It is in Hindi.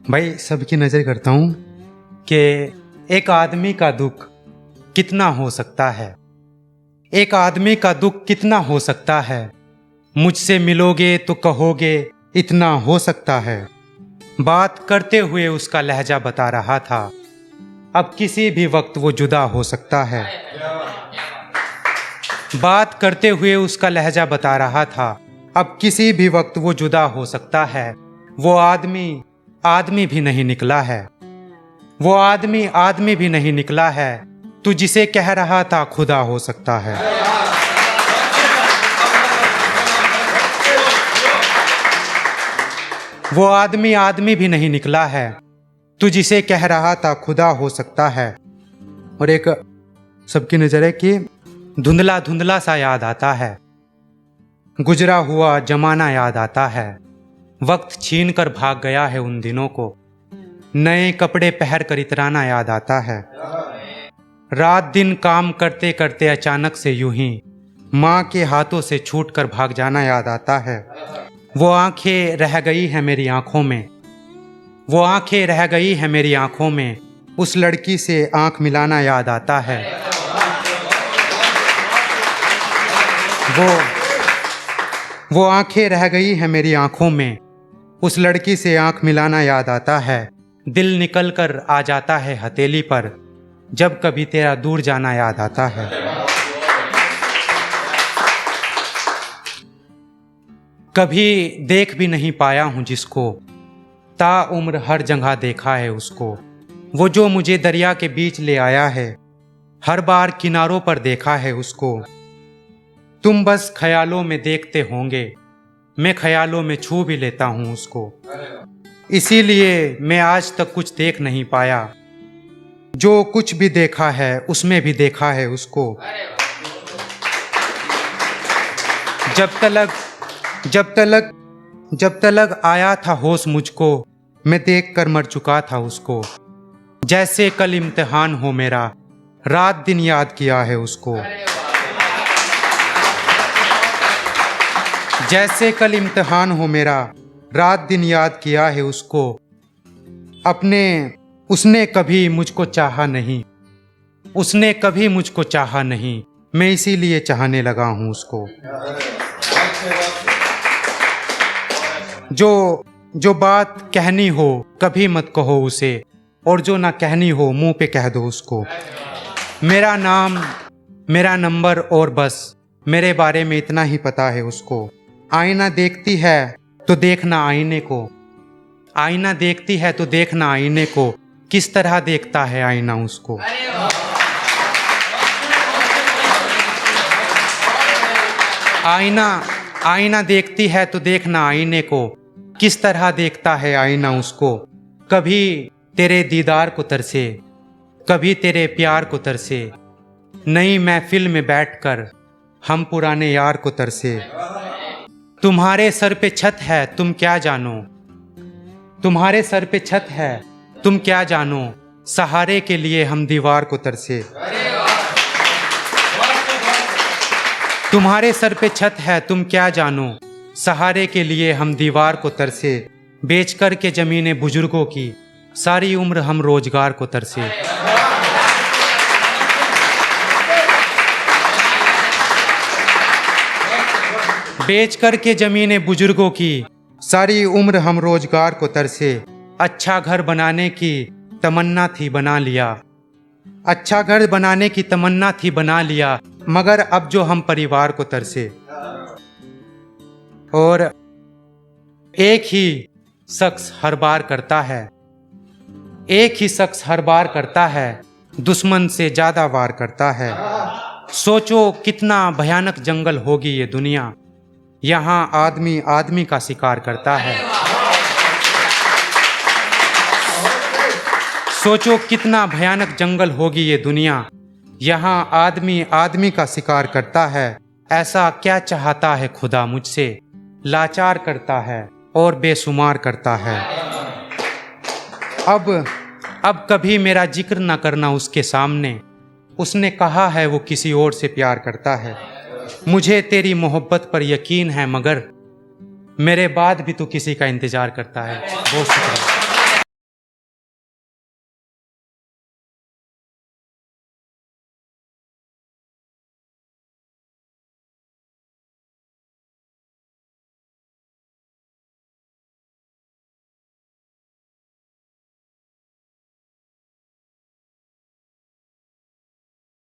भाई सबकी नज़र करता हूँ कि एक आदमी का दुख कितना हो सकता है, एक आदमी का दुख कितना हो सकता है। मुझसे मिलोगे तो कहोगे इतना हो सकता है। बात करते हुए उसका लहजा बता रहा था, अब किसी भी वक्त वो जुदा हो सकता है। बात करते हुए उसका लहजा बता रहा था, अब किसी भी वक्त वो जुदा हो सकता है। वो आदमी भी नहीं निकला है, वो आदमी भी नहीं निकला है। तू जिसे कह रहा था खुदा हो सकता है। वो आदमी भी नहीं निकला है, तू जिसे कह रहा था खुदा हो सकता है। और एक सबकी नजर है कि धुंधला धुंधला सा याद आता है, गुजरा हुआ जमाना याद आता है। वक्त छीन कर भाग गया है उन दिनों को, नए कपड़े पहन कर इतराना याद आता है। रात दिन काम करते करते अचानक से यूं ही माँ के हाथों से छूट कर भाग जाना याद आता है। वो आंखें रह गई है मेरी आंखों में, वो आंखें रह गई है मेरी आंखों में, उस लड़की से आंख मिलाना याद आता है। वो आंखें रह गई है मेरी आंखों में, उस लड़की से आंख मिलाना याद आता है। दिल निकल कर आ जाता है हथेली पर, जब कभी तेरा दूर जाना याद आता है। कभी देख भी नहीं पाया हूँ जिसको, ताउम्र हर जगह देखा है उसको। वो जो मुझे दरिया के बीच ले आया है, हर बार किनारों पर देखा है उसको। तुम बस ख्यालों में देखते होंगे, मैं ख्यालों में छू भी लेता हूँ उसको। इसीलिए मैं आज तक कुछ देख नहीं पाया, जो कुछ भी देखा है उसमें भी देखा है उसको। जब तलक आया था होश मुझको, मैं देख कर मर चुका था उसको। जैसे कल इम्तिहान हो मेरा, रात दिन याद किया है उसको। जैसे कल इम्तिहान हो मेरा, रात दिन याद किया है उसको। उसने कभी मुझको चाहा नहीं, उसने कभी मुझको चाहा नहीं, मैं इसीलिए चाहने लगा हूँ उसको। जो बात कहनी हो कभी मत कहो उसे, और जो ना कहनी हो मुंह पे कह दो उसको। मेरा नाम, मेरा नंबर और बस मेरे बारे में इतना ही पता है उसको। आईना देखती है तो देखना आईने को, आईना देखती है तो देखना आईने को, किस तरह देखता है आईना उसको। आईना देखती है तो देखना आईने को, किस तरह देखता है आईना उसको। कभी तेरे दीदार को तरसे, कभी तेरे प्यार को तरसे, नई महफिल में बैठकर हम पुराने यार को तरसे। तुम्हारे सर पे छत है तुम क्या जानो, तुम्हारे सर पे छत है तुम क्या जानो, सहारे के लिए हम दीवार को तरसे। तुम्हारे सर पे छत है तुम क्या जानो, सहारे के लिए हम दीवार को तरसे। बेच कर के जमीनें बुजुर्गों की, सारी उम्र हम रोजगार को तरसे। बेच कर के जमीनें बुजुर्गों की, सारी उम्र हम रोजगार को तरसे। अच्छा घर बनाने की तमन्ना थी बना लिया, अच्छा घर बनाने की तमन्ना थी बना लिया, मगर अब जो हम परिवार को तरसे। और एक ही शख्स हर बार करता है, एक ही शख्स हर बार करता है, दुश्मन से ज्यादा वार करता है। सोचो कितना भयानक जंगल होगी ये दुनिया, यहाँ आदमी का शिकार करता है। सोचो कितना भयानक जंगल होगी ये दुनिया, यहाँ आदमी का शिकार करता है। ऐसा क्या चाहता है खुदा मुझसे, लाचार करता है और बेशुमार करता है। अब कभी मेरा जिक्र ना करना उसके सामने, उसने कहा है वो किसी और से प्यार करता है। मुझे तेरी मोहब्बत पर यकीन है, मगर मेरे बाद भी तू किसी का इंतजार करता है। बहुत शुक्रिया।